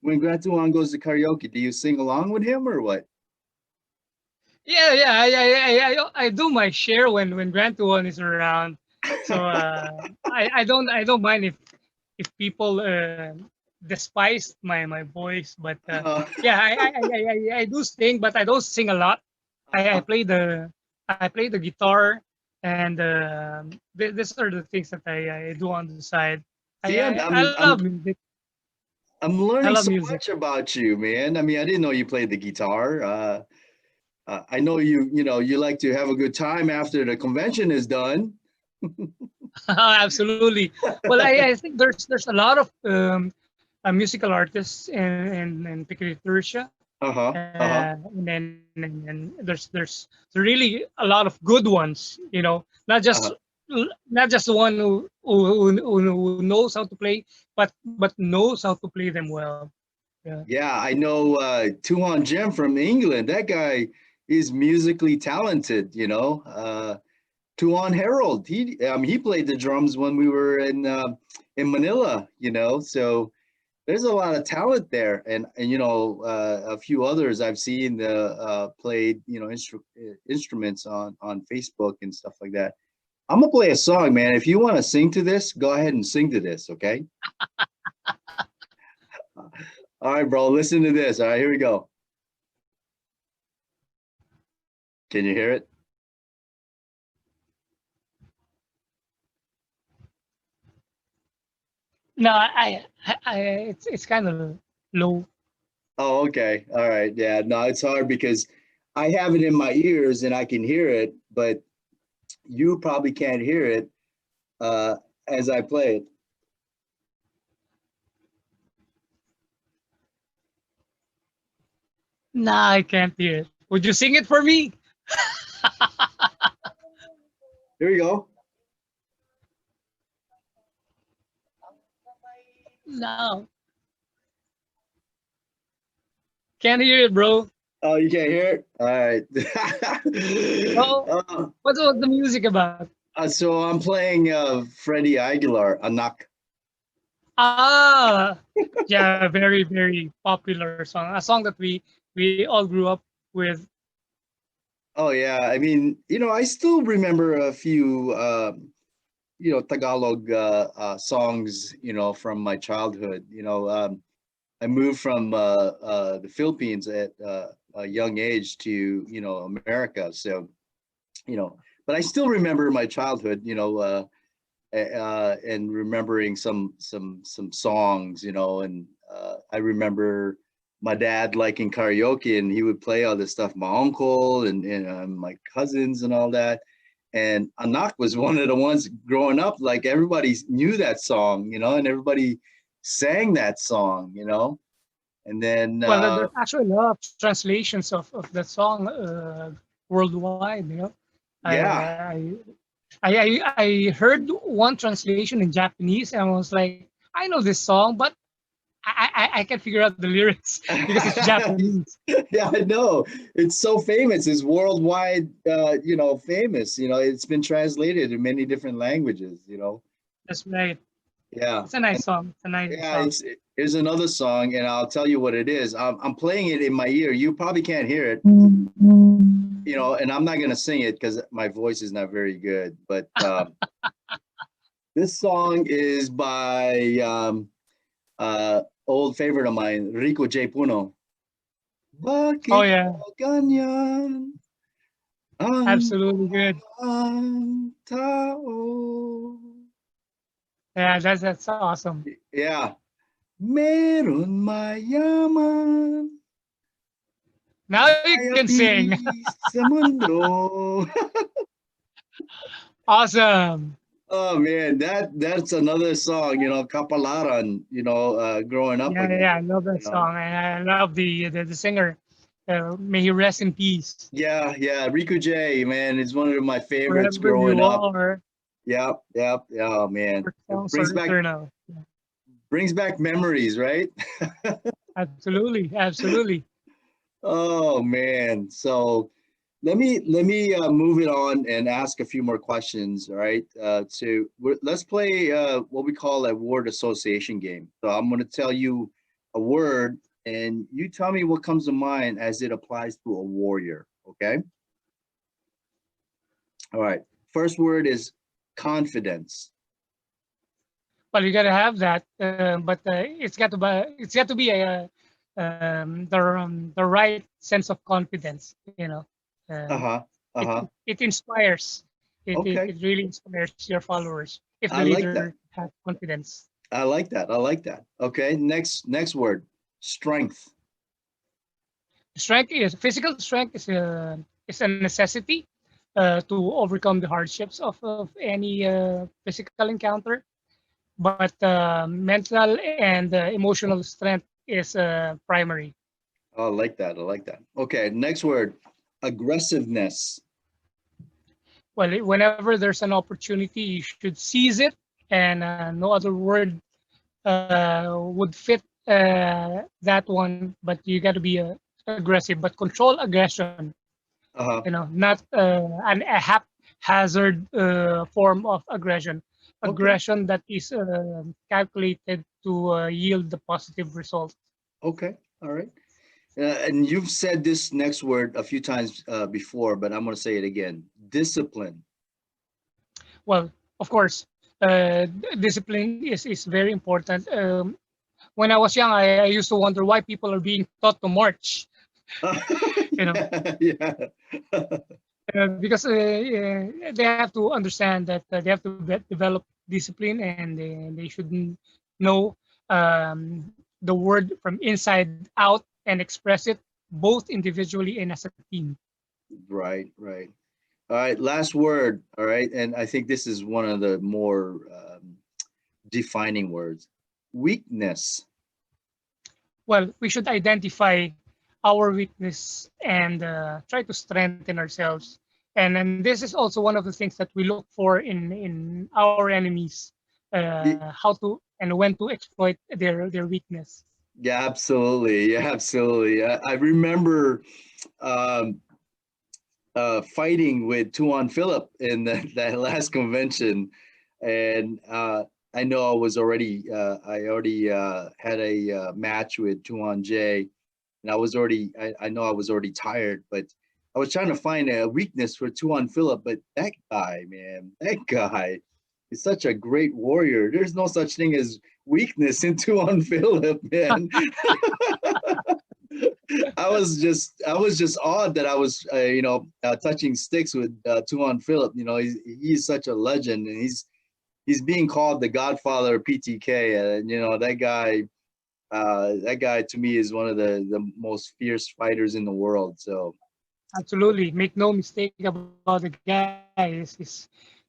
A: when Grant Tuhan goes to karaoke, do you sing along with him or what?
B: Yeah, yeah. I do my share when Grant One is around. So I don't mind if people despise my voice, but
A: Uh,
B: yeah, I do sing, but I don't sing a lot. I play the guitar, and these are the things that I do on the side. I
A: See, I'm
B: I, I
A: I'm
B: love
A: I'm
B: music.
A: I'm
B: I
A: learning
B: love
A: so
B: music.
A: much about you, man. I mean, I didn't know you played the guitar. I know you like to have a good time after the convention is done.
B: Absolutely. Well, I think there's a lot of musical artists in Pekiti Tirsia,
A: Uh-huh. Uh-huh.
B: and there's really a lot of good ones.
A: Uh-huh.
B: Not just the one who knows how to play, but knows how to play them well. Yeah.
A: Yeah, I know Tuhon Jim from England. That guy is musically talented, Tuan Harold, he played the drums when we were in Manila, so there's a lot of talent there, and a few others I've seen played instruments on Facebook and stuff like that. I'm gonna play a song, man. If you want to sing to this, go ahead and sing to this, okay? All right, bro. Listen to this. All right, here we go. Can you hear it?
B: No, it's kind of low.
A: Oh, okay. All right. Yeah. No, it's hard because I have it in my ears and I can hear it, but you probably can't hear it uh, as I play it.
B: Nah, I can't hear it. Would you sing it for me?
A: Here we go.
B: No, can't hear it, bro.
A: Oh, you can't hear it? All right.
B: Oh, what's the music about?
A: So I'm playing Freddie Aguilar, Anak.
B: Ah, yeah, very very popular song. A song that we all grew up with.
A: Oh, yeah. I mean, I still remember a few, Tagalog songs, from my childhood. I moved from the Philippines at a young age to, America. So, but I still remember my childhood, and remembering some songs, and I remember my dad liking karaoke, and he would play all this stuff. My uncle and my cousins and all that. And Anak was one of the ones growing up. Like everybody knew that song, and everybody sang that song, And then
B: Well, there's actually a lot of translations of that song worldwide.
A: yeah,
B: I I heard one translation in Japanese and I was like, I know this song, but I can't figure out the lyrics because it's Japanese.
A: Yeah, I know. It's so famous. It's worldwide, famous. It's been translated in many different languages,
B: That's right.
A: Yeah.
B: It's a nice
A: And
B: song. It's a nice
A: yeah,
B: song.
A: here's another song, and I'll tell you what it is. I'm playing it in my ear. You probably can't hear it, and I'm not gonna sing it because my voice is not very good. But this song is by old favorite of mine, Rico J. Puno.
B: Oh
A: Bakit
B: yeah,
A: ba ganyan ang
B: absolutely good.
A: ang tao?
B: Yeah, that's awesome.
A: Yeah. Meron mayaman,
B: Now you can
A: mayapi
B: sing.
A: sa mundo.
B: Awesome.
A: Oh man, that's another song, Kapalaran, growing up
B: Yeah,
A: again,
B: yeah, I love
A: you
B: that
A: know.
B: song, and I love the singer. May he rest in peace.
A: Yeah, yeah, Riku J, man, is one of my favorites
B: Wherever
A: growing
B: you
A: up.
B: are,
A: Yep, yep. Oh man,
B: your
A: it
B: songs are eternal. Yeah,
A: brings back memories, right?
B: absolutely, absolutely.
A: Oh man. So let me move it on and ask a few more questions. All right. Let's play what we call a word association game. So I'm going to tell you a word, and you tell me what comes to mind as it applies to a warrior. Okay. All right. First word is confidence.
B: Well, you gotta have that, but it's got to be the right sense of confidence.
A: Uh
B: Um,
A: huh. Uh
B: it,
A: huh.
B: it it inspires. It, it
A: Okay.
B: it really inspires your followers if the
A: I like
B: leader
A: that.
B: has confidence.
A: I like that. I like that. Okay. Next word, strength.
B: Physical strength is a necessity to overcome the hardships of any physical encounter. But mental and emotional strength is primary.
A: I like that. I like that. Okay, next word, aggressiveness.
B: Whenever there's an opportunity, you should seize it, and no other word would fit that one. But you got to be aggressive, but control aggression.
A: Uh-huh.
B: Not a haphazard form of aggression.
A: Okay.
B: Aggression that is calculated to yield the positive result.
A: Okay. All right. And you've said this next word a few times before, but I'm going to say it again. Discipline.
B: Well, of course, discipline is very important. When I was young, I used to wonder why people are being taught to march. You know,
A: Yeah, yeah.
B: because they have to understand that they have to develop discipline, and they should know the word from inside out and express it both individually and as a team.
A: Right, right. All right, last word. All right, and I think this is one of the more defining words. Weakness.
B: Well, we should identify our weakness and try to strengthen ourselves. And this is also one of the things that we look for in our enemies, how to and when to exploit their weakness.
A: Yeah, absolutely. Yeah, absolutely. I remember um, fighting with Tuan Philip in that last convention, and I know I already had a match with Tuan J, and I know I was already tired, but I was trying to find a weakness for Tuan Philip, but that guy, man, that guy is such a great warrior. There's no such thing as weakness in Tuan Philip, man. I was just awed that I was touching sticks with Tuhon Philip. He's such a legend, and he's being called the Godfather of PTK, and that guy to me is one of the most fierce fighters in the world. So
B: Absolutely, make no mistake about the guy.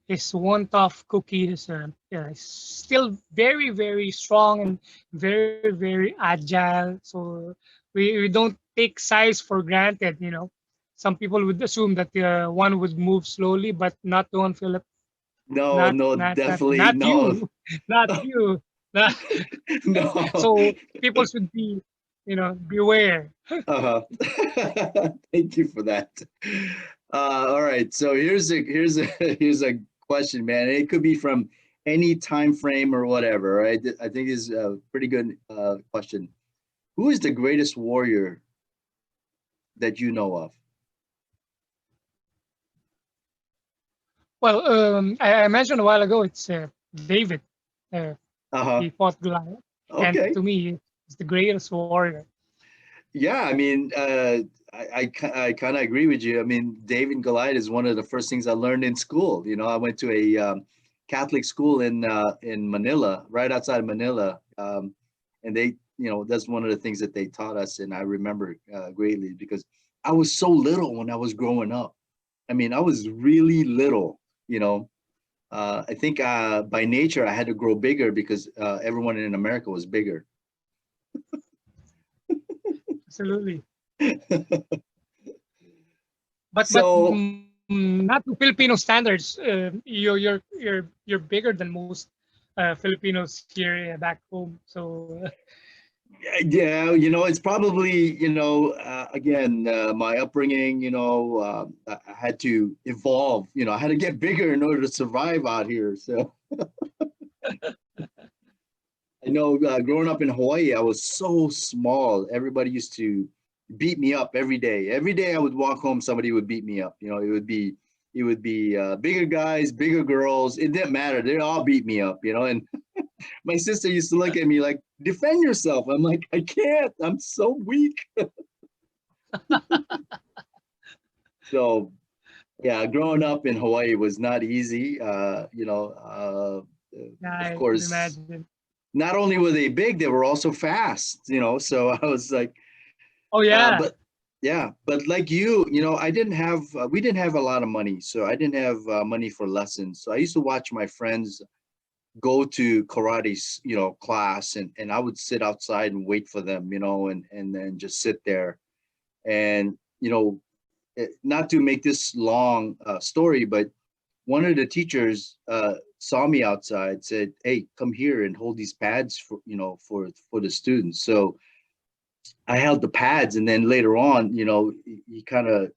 B: Is one tough cookie. He's still very very strong and very very agile. So we don't take size for granted. Some people would assume that one would move slowly, but not the one Philip.
A: No, no, definitely
B: not
A: no.
B: you, not you. Not-
A: No.
B: so people should be, beware.
A: Uh-huh. Thank you for that. All right. So here's a question, man. It could be from any time frame or whatever, right? I think is a pretty good question. Who is the greatest warrior that you know of?
B: Well, I mentioned a while ago, it's David. Uh,
A: Uh-huh.
B: he fought Goliath, and
A: Okay.
B: to me, he's the greatest warrior.
A: Yeah, I mean, I kind of agree with you. I mean, David and Goliath is one of the first things I learned in school. You know, I went to a Catholic school in Manila, right outside of Manila, and they, that's one of the things that they taught us, and I remember greatly because I was so little when I was growing up. I mean, I was really little. You know, I think by nature I had to grow bigger because everyone in America was bigger.
B: Absolutely, but
A: So
B: not to Filipino standards. You're bigger than most Filipinos here back home. So
A: yeah, it's probably, again, my upbringing, I had to evolve, I had to get bigger in order to survive out here. So I know growing up in Hawaii, I was so small. Everybody used to beat me up every day. Every day I would walk home, somebody would beat me up. It would be bigger guys, bigger girls. It didn't matter. They all beat me up, and my sister used to look at me like, defend yourself. I'm like, I can't. I'm so weak. So yeah, growing up in Hawaii was not easy. Of
B: I could
A: course,
B: imagine.
A: not only were they big, they were also fast. So I was like,
B: Oh yeah.
A: but yeah, but like I didn't have, we didn't have a lot of money, so I didn't have money for lessons. So I used to watch my friends go to karate, class, and I would sit outside and wait for them, and then just sit there. And not to make this long story, but one of the teachers saw me outside, said, "Hey, come here and hold these pads for the students." So I held the pads, and then later on, he kind of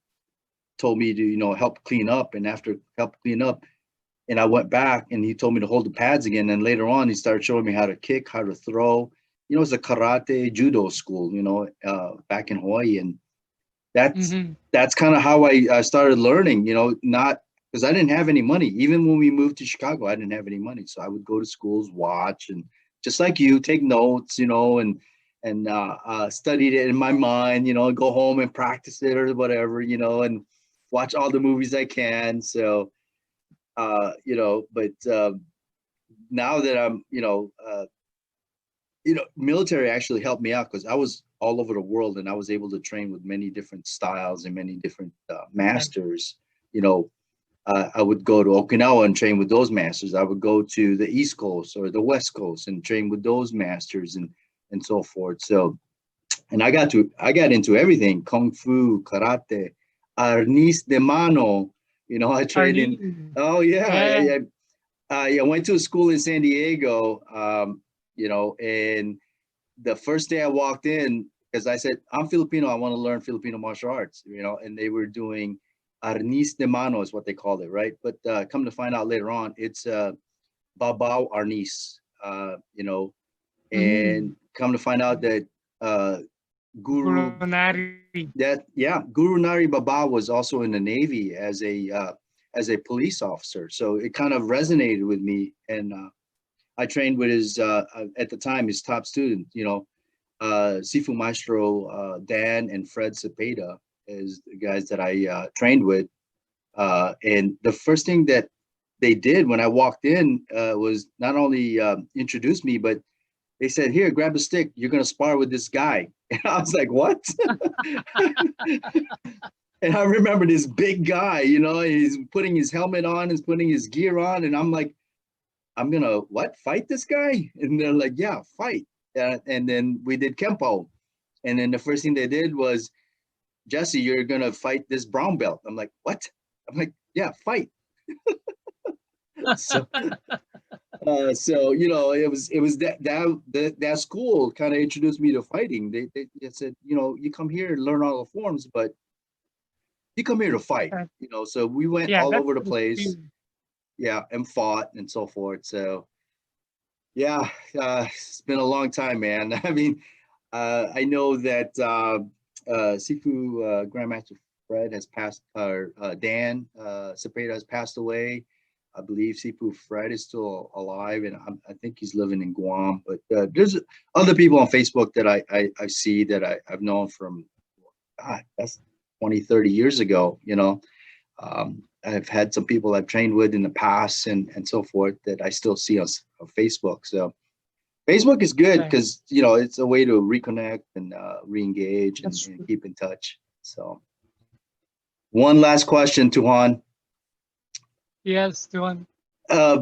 A: told me to help clean up, and after help clean up, and I went back and he told me to hold the pads again. And later on, he started showing me how to kick, how to throw. It's a karate judo school, back in Hawaii. And that's
B: Hmm.
A: that's kind of how I started learning, not because I didn't have any money. Even when we moved to Chicago, I didn't have any money. So I would go to schools, watch, and just like you, take notes, and studied it in my mind, go home and practice it or whatever, and watch all the movies I can. So but now that I'm, military actually helped me out because I was all over the world and I was able to train with many different styles and many different
B: Yeah.
A: masters. You know, I would go to Okinawa and train with those masters. I would go to the East Coast or the West Coast and train with those masters and so forth. So, and I got into everything: kung fu, karate, arnis de mano. I trained in.
B: Arnie.
A: Oh yeah,
B: Yeah.
A: I went to a school in San Diego, and the first day I walked in, because I said, I'm Filipino, I want to learn Filipino martial arts, and they were doing arnis de mano is what they called it, right? But come to find out later on, it's babao arnis,
B: Hmm.
A: and come to find out that Guru,
B: Guronari.
A: Guru Nari Baba was also in the Navy as a police officer. So it kind of resonated with me, and I trained with his at the time his top student, Sifu Maestro Dan and Fred Cepeda is the guys that I trained with. And the first thing that they did when I walked in was not only introduce me, but they said, "Here, grab a stick. You're gonna spar with this guy." And I was like, "What?" And I remember this big guy, he's putting his helmet on, he's putting his gear on, and I'm like, I'm gonna what? Fight this guy? And they're like, yeah, fight. And then we did Kempo. And then the first thing they did was, Jesse, you're gonna fight this brown belt. I'm like, what? I'm like, yeah, fight. So so you know, it was that school kind of introduced me to fighting. They said, you know, you come here and learn all the forms, but you come here to fight.
B: Uh,
A: You know, so we went
B: yeah,
A: all
B: that's
A: over the
B: the
A: place,
B: spirit.
A: yeah, and fought and so forth. So yeah, it's been a long time, man. I mean, I know that Sifu Grandmaster Fred has passed, or Dan Cepeda has passed away. I believe Sifu Fred is still alive, and I think he's living in Guam. But there's other people on Facebook that I see that I've known from, God, that's 20, 30 years ago, you know. I've had some people I've trained with in the past and so forth that I still see on Facebook. So Facebook is good
B: Right.
A: because, you know, it's a way to reconnect and re-engage
B: That's
A: and
B: true.
A: keep in touch. So one last question, Tuhon.
B: Yes, the one.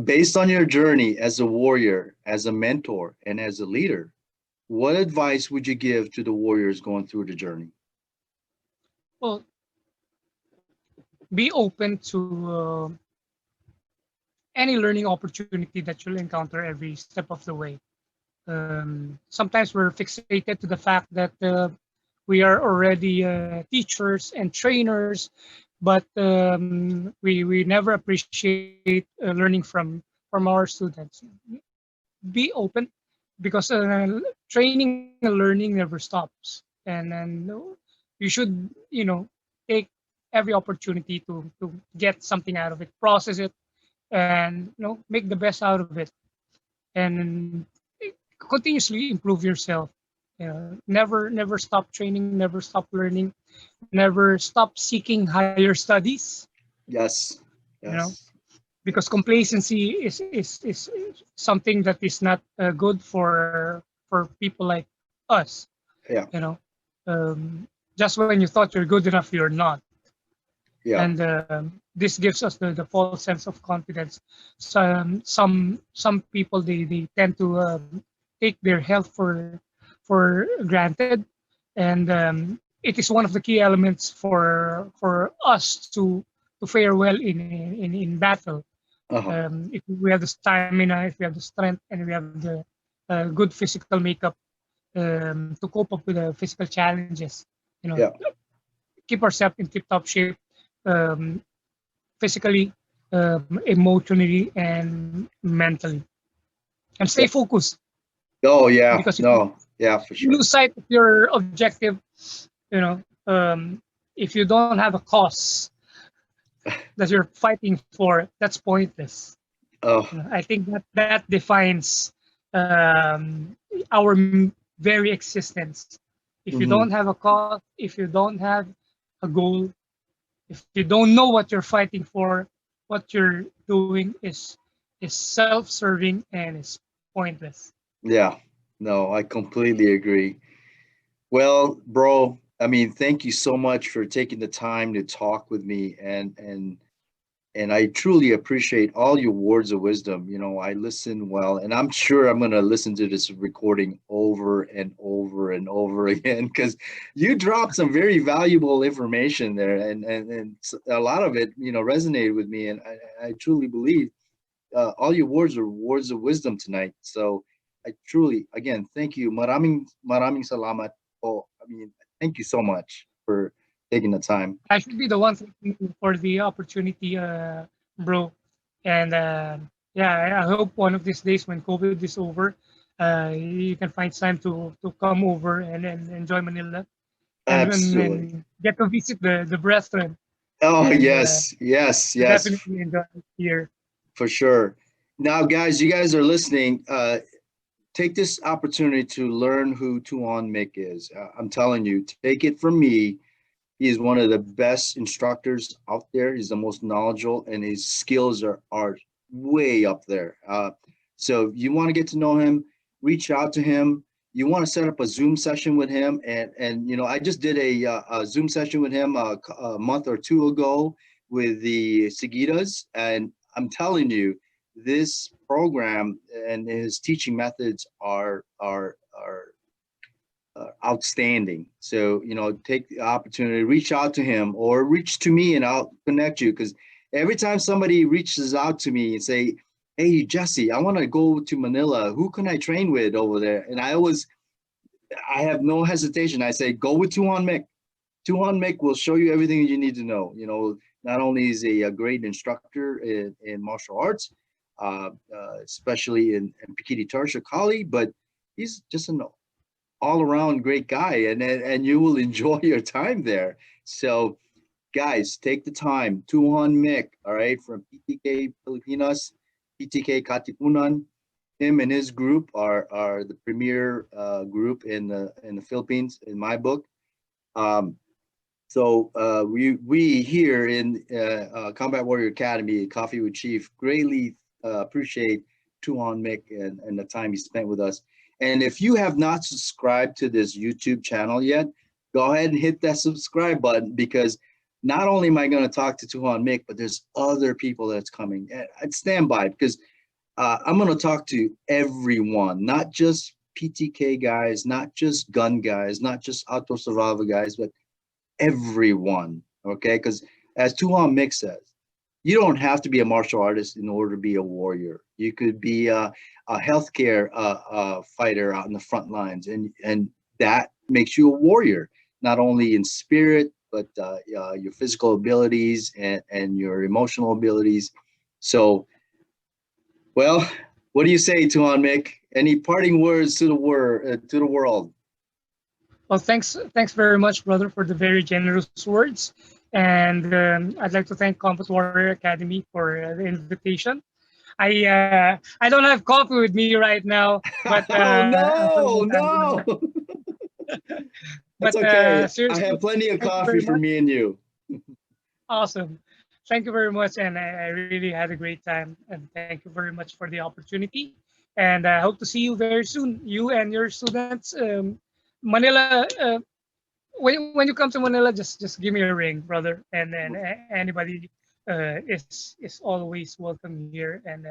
A: Based on your journey as a warrior, as a mentor, and as a leader, what advice would you give to the warriors going through the journey?
B: Well, be open to any learning opportunity that you'll encounter every step of the way. Sometimes we're fixated to the fact that we are already teachers and trainers, but we never appreciate learning from our students. Be open because training and learning never stops, and you should, take every opportunity to get something out of it, process it, and make the best out of it, and continuously improve yourself. Never stop training, never stop learning, never stop seeking higher studies.
A: Yes,
B: You know,
A: yes,
B: because
A: yes.
B: complacency is something that is not good for people like us.
A: Yeah,
B: You know, just when you thought you're good enough, you're not,
A: yeah.
B: and this gives us the false sense of confidence. Some people, they tend to take their health for granted, and it is one of the key elements for us to fare well in battle.
A: Uh-huh.
B: If we have the stamina, if we have the strength, and we have the good physical makeup to cope up with the physical challenges, you know,
A: Yeah,
B: keep ourselves in tip-top shape, um, physically, emotionally, and mentally, and stay
A: yeah.
B: focused.
A: Oh, yeah.
B: Because if you
A: No, yeah, for sure.
B: lose sight of your objective, you know, if you don't have a cause that you're fighting for, that's pointless.
A: Oh,
B: I think that defines our very existence. If you
A: hmm,
B: don't have a cause, if you don't have a goal, if you don't know what you're fighting for, what you're doing is self-serving and is pointless.
A: yeah. No, I completely agree. Well, bro, I mean, thank you so much for taking the time to talk with me, and I truly appreciate all your words of wisdom. You know, I listen well, and I'm sure I'm going to listen to this recording over and over and over again because you dropped some very valuable information there, and a lot of it, you know, resonated with me, and I truly believe all your words are words of wisdom tonight. So I truly, again, thank you. Maraming salamat po. I mean, thank you so much for taking the time.
B: I should be the one thanking you for the opportunity, bro. And yeah, I hope one of these days when COVID is over, you can find time to come over and enjoy Manila,
A: Absolutely.
B: and get to visit the brethren,
A: Oh,
B: and
A: yes, yes, yes,
B: definitely enjoy it here.
A: for sure. Now, guys, you guys are listening. Take this opportunity to learn who Tuhon Mick is. I'm telling you, take it from me. He is one of the best instructors out there. He's the most knowledgeable, and his skills are way up there. So if you want to get to know him, reach out to him. You want to set up a Zoom session with him, and you know, I just did a Zoom session with him a month or two ago with the Seguidas, and I'm telling you, this program and his teaching methods are outstanding. So, you know, take the opportunity, reach out to him or reach to me and I'll connect you because every time somebody reaches out to me and say, "Hey, Jesse, I want to go to Manila. Who can I train with over there?" And I have no hesitation. I say, "Go with Tuhon Mick. Tuhon Mick will show you everything you need to know." You know, not only is he a great instructor in martial arts, especially in Pekiti Tirsia Kali, but he's just an all-around great guy, and you will enjoy your time there. So, guys, take the time. Tuhon Mick, all right, from PTK Pilipinas, PTK Katipunan. Him and his group are the premier group in the Philippines, in my book. Um, we here in Combat Warrior Academy, Coffee with Chief, greatly appreciate Tuhon Mick and the time he spent with us. And if you have not subscribed to this YouTube channel yet, go ahead and hit that subscribe button, because not only am I going to talk to Tuhon Mick, but there's other people that's coming. I'd stand by, because I'm going to talk to everyone, not just PTK guys, not just gun guys, not just outdoor survival guys, but everyone, okay? Because as Tuhon Mick says, you don't have to be a martial artist in order to be a warrior. You could be a healthcare fighter out in the front lines, and that makes you a warrior, not only in spirit, but your physical abilities and your emotional abilities. So, well, what do you say, Tuhon Mick? Any parting words to the world?
B: Well, thanks very much, brother, for the very generous words. And I'd like to thank Compass Warrior Academy for the invitation. I don't have coffee with me right now, but
A: Oh no,
B: unfortunately,
A: no. That's
B: but
A: okay. I
B: seriously,
A: have plenty of
B: thank you
A: coffee
B: very
A: for
B: much.
A: me and you.
B: Awesome. Thank you very much, and I really had a great time. And thank you very much for the opportunity. And I hope to see you very soon, you and your students. Manila, when you come to Manila, just give me a ring, brother. And then anybody is always welcome here. And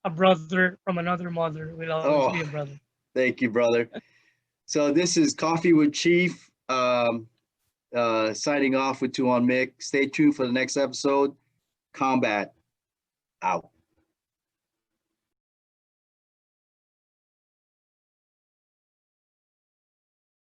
B: a brother from another mother will always be a
A: Oh,
B: brother.
A: thank you, brother. So this is Coffee with Chief, signing off with Tuhon Mick. Stay tuned for the next episode. Combat out.